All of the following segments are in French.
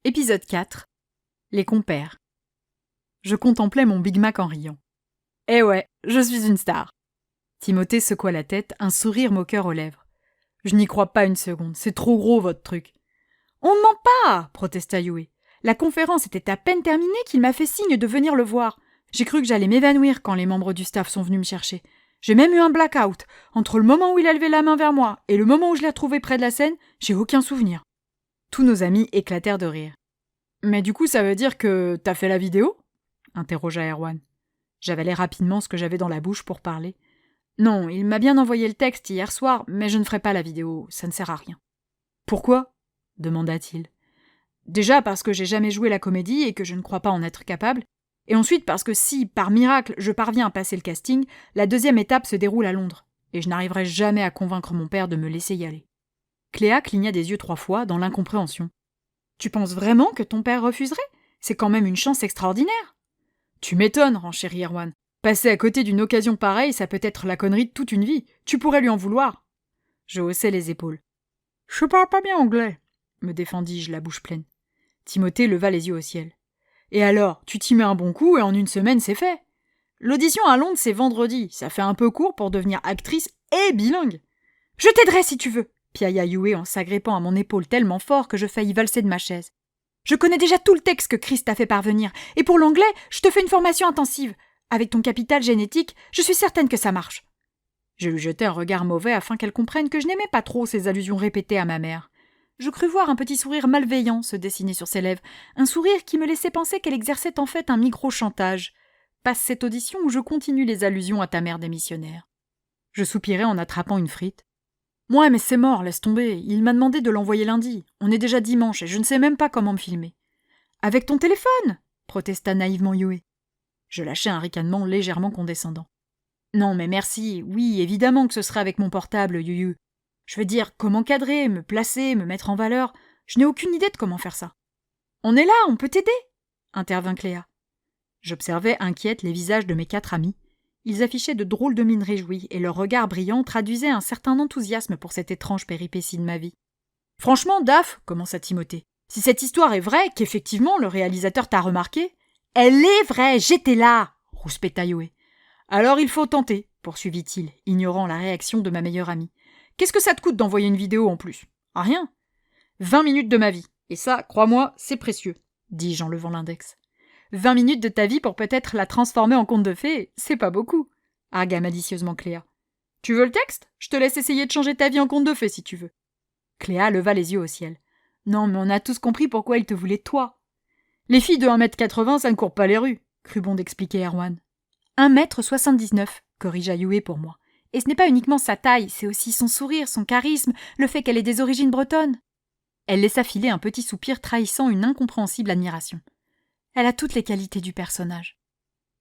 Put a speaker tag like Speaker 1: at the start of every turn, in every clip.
Speaker 1: Épisode 4. Les compères. Je contemplais mon Big Mac en riant. Eh ouais, je suis une star. Timothée secoua la tête, un sourire moqueur aux lèvres. Je n'y crois pas une seconde, c'est trop gros votre truc. On ne ment pas, protesta Yue. La conférence était à peine terminée qu'il m'a fait signe de venir le voir. J'ai cru que j'allais m'évanouir quand les membres du staff sont venus me chercher. J'ai même eu un blackout. Entre le moment où il a levé la main vers moi et le moment où je l'ai retrouvé près de la scène, j'ai aucun souvenir. Tous nos amis éclatèrent de rire. Mais du coup, ça veut dire que t'as fait la vidéo ? Interrogea Erwan. J'avalai rapidement ce que j'avais dans la bouche pour parler. Non, il m'a bien envoyé le texte hier soir, mais je ne ferai pas la vidéo, ça ne sert à rien. Pourquoi ? Demanda-t-il. Déjà parce que j'ai jamais joué la comédie et que je ne crois pas en être capable, et ensuite parce que si, par miracle, je parviens à passer le casting, la deuxième étape se déroule à Londres, et je n'arriverai jamais à convaincre mon père de me laisser y aller. Cléa cligna des yeux 3 fois, dans l'incompréhension. Tu penses vraiment que ton père refuserait ? C'est quand même une chance extraordinaire. Tu m'étonnes, renchérit Erwan. Passer à côté d'une occasion pareille, ça peut être la connerie de toute une vie. Tu pourrais lui en vouloir. Je haussai les épaules. Je parle pas bien anglais, me défendis-je, la bouche pleine. Timothée leva les yeux au ciel. Et alors, tu t'y mets un bon coup et en une semaine, c'est fait. L'audition à Londres, c'est vendredi. Ça fait un peu court pour devenir actrice et bilingue. Je t'aiderai si tu veux, piailla Yue en s'agrippant à mon épaule tellement fort que je faillis valser de ma chaise. Je connais déjà tout le texte que Chris t'a fait parvenir, et pour l'anglais, je te fais une formation intensive. Avec ton capital génétique, je suis certaine que ça marche. Je lui jetai un regard mauvais afin qu'elle comprenne que je n'aimais pas trop ces allusions répétées à ma mère. Je crus voir un petit sourire malveillant se dessiner sur ses lèvres, un sourire qui me laissait penser qu'elle exerçait en fait un micro-chantage. Passe cette audition où je continue les allusions à ta mère démissionnaire. Je soupirai en attrapant une frite. Ouais, mais c'est mort, laisse tomber. Il m'a demandé de l'envoyer lundi. On est déjà dimanche et je ne sais même pas comment me filmer. Avec ton téléphone, protesta naïvement Yue. Je lâchai un ricanement légèrement condescendant. Non, mais merci. Oui, évidemment que ce serait avec mon portable, Yuyu. Je veux dire, comment cadrer, me placer, me mettre en valeur. Je n'ai aucune idée de comment faire ça. On est là, on peut t'aider, intervint Cléa. J'observais inquiète les visages de mes 4 amis. Ils affichaient de drôles de mines réjouies, et leurs regards brillants traduisaient un certain enthousiasme pour cette étrange péripétie de ma vie. « Franchement, Daph, commença Timothée, si cette histoire est vraie, qu'effectivement le réalisateur t'a remarqué… »« Elle est vraie, j'étais là !» rouspéta Yue. « Alors il faut tenter, » poursuivit-il, ignorant la réaction de ma meilleure amie. « Qu'est-ce que ça te coûte d'envoyer une vidéo en plus ? Rien. 20 minutes de ma vie, et ça, crois-moi, c'est précieux, dis-je en levant l'index. 20 minutes de ta vie pour peut-être la transformer en conte de fées, c'est pas beaucoup, argua malicieusement Cléa. Tu veux le texte ? Je te laisse essayer de changer ta vie en conte de fées si tu veux. Cléa leva les yeux au ciel. Non, mais on a tous compris pourquoi il te voulait toi. Les filles de 1m80, ça ne court pas les rues, crut bon d'expliquer Erwan. 1m79, corrigea Yue pour moi. Et ce n'est pas uniquement sa taille, c'est aussi son sourire, son charisme, le fait qu'elle ait des origines bretonnes. Elle laissa filer un petit soupir trahissant une incompréhensible admiration. Elle a toutes les qualités du personnage.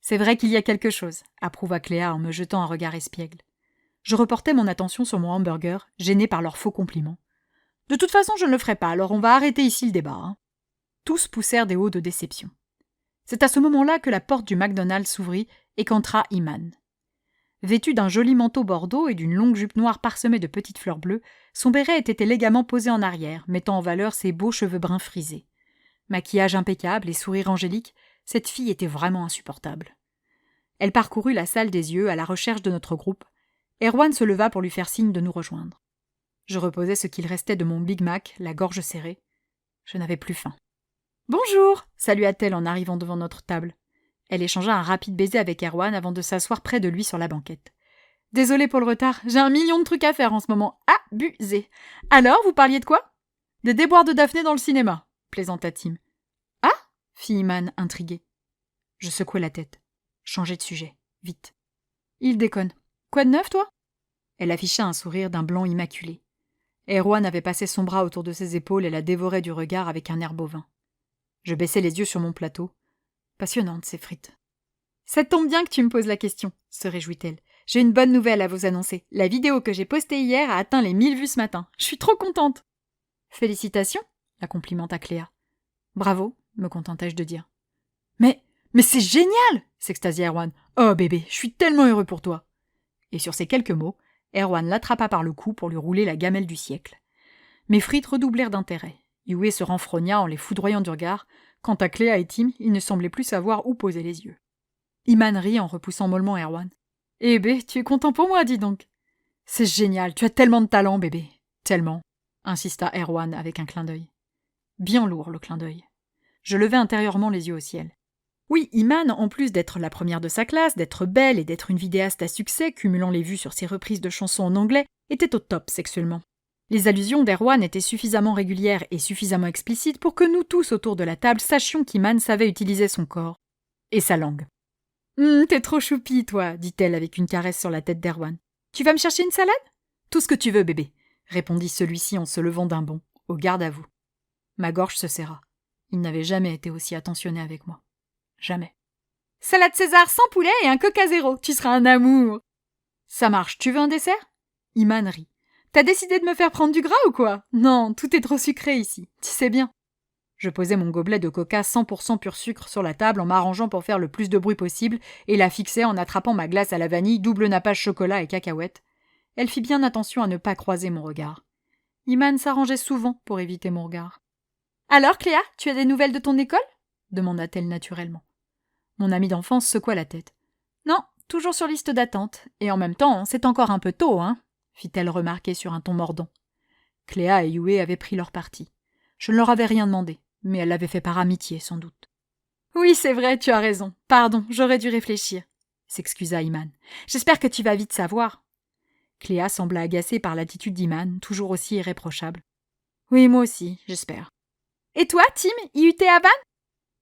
Speaker 1: C'est vrai qu'il y a quelque chose, approuva Cléa en me jetant un regard espiègle. Je reportai mon attention sur mon hamburger, gêné par leurs faux compliments. De toute façon, je ne le ferai pas, alors on va arrêter ici le débat. Hein. Tous poussèrent des hauts de déception. C'est à ce moment-là que la porte du McDonald's s'ouvrit et qu'entra Iman. Vêtu d'un joli manteau bordeaux et d'une longue jupe noire parsemée de petites fleurs bleues, son béret était élégamment posé en arrière, mettant en valeur ses beaux cheveux bruns frisés. Maquillage impeccable et sourire angélique, cette fille était vraiment insupportable. Elle parcourut la salle des yeux à la recherche de notre groupe. Erwan se leva pour lui faire signe de nous rejoindre. Je reposais ce qu'il restait de mon Big Mac, la gorge serrée. Je n'avais plus faim. « Bonjour !» salua-t-elle en arrivant devant notre table. Elle échangea un rapide baiser avec Erwan avant de s'asseoir près de lui sur la banquette. « Désolée pour le retard, j'ai un million de trucs à faire en ce moment. Abusé ! Alors, vous parliez de quoi ? Des déboires de Daphné dans le cinéma, plaisanta Tim. « Ah » fit Iman, intriguée. Je secouai la tête. Changer de sujet, vite. Il déconne. Quoi de neuf, toi ? Elle afficha un sourire d'un blanc immaculé. Erwan avait passé son bras autour de ses épaules et la dévorait du regard avec un air bovin. Je baissai les yeux sur mon plateau. Passionnante, ces frites. Ça tombe bien que tu me poses la question, se réjouit-elle. J'ai une bonne nouvelle à vous annoncer. La vidéo que j'ai postée hier a atteint les 1000 vues ce matin. Je suis trop contente. Félicitations, la complimenta Cléa. Bravo, me contentai-je de dire. Mais c'est génial, s'extasia Erwan. Oh bébé, je suis tellement heureux pour toi. Et sur ces quelques mots, Erwan l'attrapa par le cou pour lui rouler la gamelle du siècle. Mes frites redoublèrent d'intérêt. Yue se renfrogna en les foudroyant du regard. Quant à Cléa et Tim, ils ne semblaient plus savoir où poser les yeux. Iman rit en repoussant mollement Erwan. « Eh bé, tu es content pour moi, dis donc !»« C'est génial, tu as tellement de talent, bébé !»« Tellement !» insista Erwan avec un clin d'œil. Bien lourd, le clin d'œil. Je levai intérieurement les yeux au ciel. Oui, Iman, en plus d'être la première de sa classe, d'être belle et d'être une vidéaste à succès, cumulant les vues sur ses reprises de chansons en anglais, était au top sexuellement. Les allusions d'Erwan étaient suffisamment régulières et suffisamment explicites pour que nous tous autour de la table sachions qu'Iman savait utiliser son corps. Et sa langue. « T'es trop choupi, toi, dit-elle avec une caresse sur la tête d'Erwan. Tu vas me chercher une salade ? Tout ce que tu veux, bébé, répondit celui-ci en se levant d'un bond. Au garde à vous. Ma gorge se serra. Il n'avait jamais été aussi attentionné avec moi. Jamais. Salade César sans poulet et un Coca zéro, tu seras un amour. Ça marche, tu veux un dessert ? Iman rit. T'as décidé de me faire prendre du gras ou quoi ? Non, tout est trop sucré ici, tu sais bien. Je posai mon gobelet de coca 100% pur sucre sur la table en m'arrangeant pour faire le plus de bruit possible et la fixai en attrapant ma glace à la vanille double nappage chocolat et cacahuètes. Elle fit bien attention à ne pas croiser mon regard. Iman s'arrangeait souvent pour éviter mon regard. « Alors, Cléa, tu as des nouvelles de ton école ?» demanda-t-elle naturellement. Mon amie d'enfance secoua la tête. « Non, toujours sur liste d'attente. Et en même temps, c'est encore un peu tôt, hein ?» fit-elle remarquer sur un ton mordant. Cléa et Yue avaient pris leur parti. Je ne leur avais rien demandé, mais elle l'avait fait par amitié, sans doute. « Oui, c'est vrai, tu as raison. Pardon, j'aurais dû réfléchir, » s'excusa Iman. « J'espère que tu vas vite savoir. » Cléa sembla agacée par l'attitude d'Iman, toujours aussi irréprochable. « Oui, moi aussi, j'espère. »« Et toi, Tim, IUT à Vannes ?»«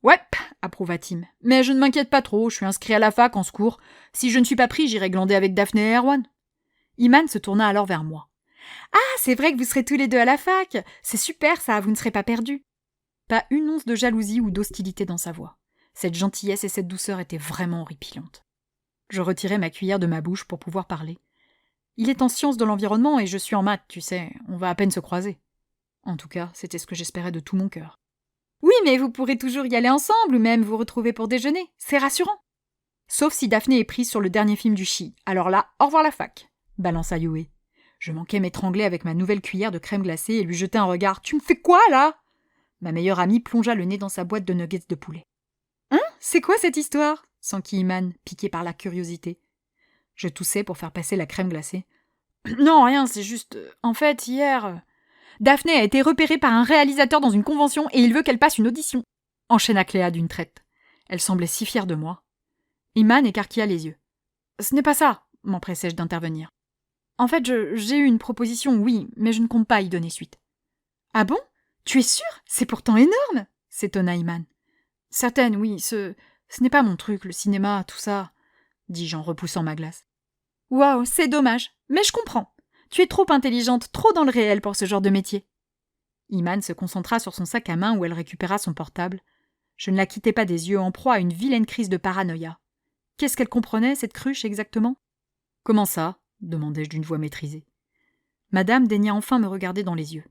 Speaker 1: Ouais, approuva Tim. Mais je ne m'inquiète pas trop, je suis inscrit à la fac en secours. Si je ne suis pas pris, j'irai glander avec Daphné et Erwan. » Iman se tourna alors vers moi. « Ah, c'est vrai que vous serez tous les deux à la fac. C'est super ça, vous ne serez pas perdus. » Pas une once de jalousie ou d'hostilité dans sa voix. Cette gentillesse et cette douceur étaient vraiment horripilantes. Je retirai ma cuillère de ma bouche pour pouvoir parler. Il est en sciences de l'environnement et je suis en maths, tu sais, on va à peine se croiser. En tout cas, c'était ce que j'espérais de tout mon cœur. Oui, mais vous pourrez toujours y aller ensemble ou même vous retrouver pour déjeuner, c'est rassurant. Sauf si Daphné est prise sur le dernier film du Chi, alors là, au revoir la fac, balança Yue. Je manquais m'étrangler avec ma nouvelle cuillère de crème glacée et lui jeter un regard. Tu me fais quoi, là ? Ma meilleure amie plongea le nez dans sa boîte de nuggets de poulet. Hein ? C'est quoi cette histoire ? S'enquit Iman, piqué par la curiosité. Je toussai pour faire passer la crème glacée. Non, rien, c'est juste... En fait, hier... Daphné a été repérée par un réalisateur dans une convention et il veut qu'elle passe une audition. Enchaîna Cléa d'une traite. Elle semblait si fière de moi. Iman écarquilla les yeux. Ce n'est pas ça, m'empressai-je d'intervenir. En fait, j'ai eu une proposition, oui, mais je ne compte pas y donner suite. Ah bon ? Tu es sûre ? C'est pourtant énorme, s'étonna Iman. Certaine, oui, ce n'est pas mon truc, le cinéma, tout ça, dis-je en repoussant ma glace. Waouh, c'est dommage, mais je comprends. Tu es trop intelligente, trop dans le réel pour ce genre de métier. Iman se concentra sur son sac à main où elle récupéra son portable. Je ne la quittais pas des yeux en proie à une vilaine crise de paranoïa. Qu'est-ce qu'elle comprenait, cette cruche, exactement ? Comment ça ? demandai-je d'une voix maîtrisée. Madame daigna enfin me regarder dans les yeux.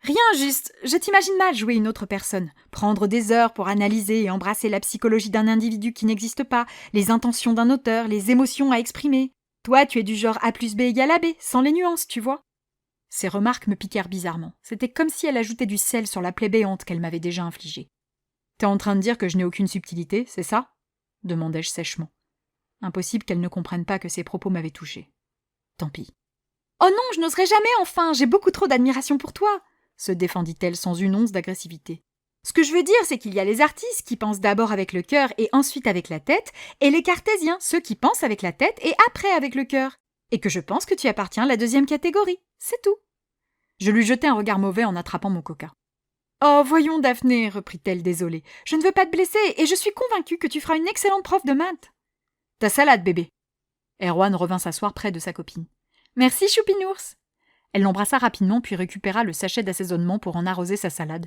Speaker 1: Rien, juste, je t'imagine mal jouer une autre personne, prendre des heures pour analyser et embrasser la psychologie d'un individu qui n'existe pas, les intentions d'un auteur, les émotions à exprimer. Toi, tu es du genre A plus B égale AB, sans les nuances, tu vois. Ces remarques me piquèrent bizarrement. C'était comme si elle ajoutait du sel sur la plaie béante qu'elle m'avait déjà infligée. T'es en train de dire que je n'ai aucune subtilité, c'est ça ? demandai-je sèchement. Impossible qu'elle ne comprenne pas que ses propos m'avaient touchée. Tant pis. Oh non, je n'oserais jamais, enfin, j'ai beaucoup trop d'admiration pour toi, se défendit-elle sans une once d'agressivité. Ce que je veux dire, c'est qu'il y a les artistes qui pensent d'abord avec le cœur et ensuite avec la tête, et les cartésiens, ceux qui pensent avec la tête et après avec le cœur. Et que je pense que tu appartiens à la deuxième catégorie, c'est tout. Je lui jetai un regard mauvais en attrapant mon coca. Oh, voyons, Daphné, reprit-elle désolée. Je ne veux pas te blesser et je suis convaincue que tu feras une excellente prof de maths. Ta salade, bébé. Erwan revint s'asseoir près de sa copine. Merci, Choupinours. Elle l'embrassa rapidement puis récupéra le sachet d'assaisonnement pour en arroser sa salade.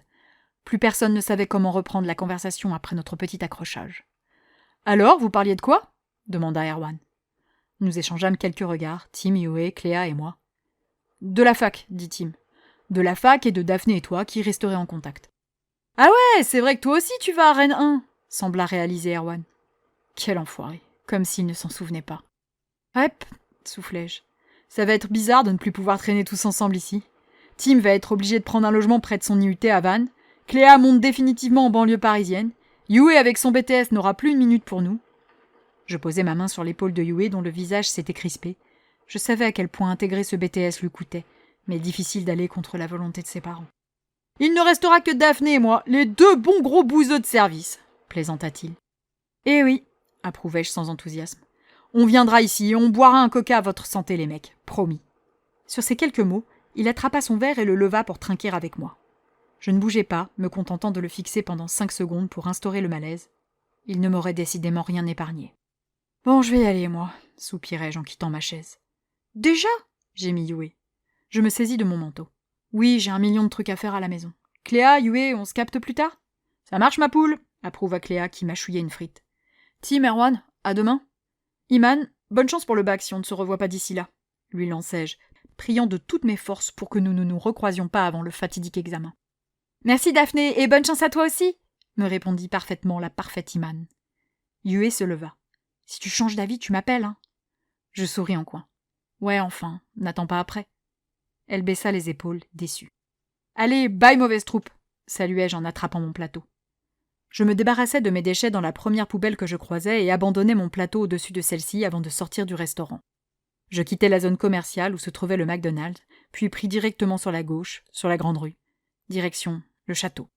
Speaker 1: Plus personne ne savait comment reprendre la conversation après notre petit accrochage. Alors, vous parliez de quoi ? demanda Erwan. Nous échangeâmes quelques regards, Tim, Yue, Cléa et moi. De la fac, dit Tim. De la fac et de Daphné et toi qui resterez en contact. Ah ouais, c'est vrai que toi aussi tu vas à Rennes 1, sembla réaliser Erwan. Quel enfoiré, comme s'il ne s'en souvenait pas. Hop, soufflai-je. Ça va être bizarre de ne plus pouvoir traîner tous ensemble ici. Tim va être obligé de prendre un logement près de son IUT à Vannes. Cléa monte définitivement en banlieue parisienne. Yue avec son BTS n'aura plus une minute pour nous. Je posai ma main sur l'épaule de Yue dont le visage s'était crispé. Je savais à quel point intégrer ce BTS lui coûtait, mais difficile d'aller contre la volonté de ses parents. « Il ne restera que Daphné et moi, les deux bons gros bouseux de service !» plaisanta-t-il. « Eh oui !» approuvai-je sans enthousiasme. « On viendra ici et on boira un coca à votre santé, les mecs, promis. » Sur ces quelques mots, il attrapa son verre et le leva pour trinquer avec moi. Je ne bougeai pas, me contentant de le fixer pendant 5 secondes pour instaurer le malaise. Il ne m'aurait décidément rien épargné. « Bon, je vais y aller, moi, » soupirai-je en quittant ma chaise. « Déjà ?» gémit Yue. Je me saisis de mon manteau. « Oui, j'ai 1 million de trucs à faire à la maison. Cléa, Yue, on se capte plus tard ?»« Ça marche, ma poule !» approuva Cléa qui mâchouillait une frite. « Tim, Erwan, à demain. Iman, bonne chance pour le bac si on ne se revoit pas d'ici là, » lui lançai-je, priant de toutes mes forces pour que nous ne nous recroisions pas avant le fatidique examen. « Merci Daphné, et bonne chance à toi aussi !» me répondit parfaitement la parfaite Iman. Yue se leva. « Si tu changes d'avis, tu m'appelles, hein ?» Je souris en coin. « Ouais, enfin, n'attends pas après. » Elle baissa les épaules, déçue. « Allez, bye mauvaise troupe !» saluai-je en attrapant mon plateau. Je me débarrassai de mes déchets dans la première poubelle que je croisais et abandonnai mon plateau au-dessus de celle-ci avant de sortir du restaurant. Je quittai la zone commerciale où se trouvait le McDonald's, puis pris directement sur la gauche, sur la grande rue. Direction le château.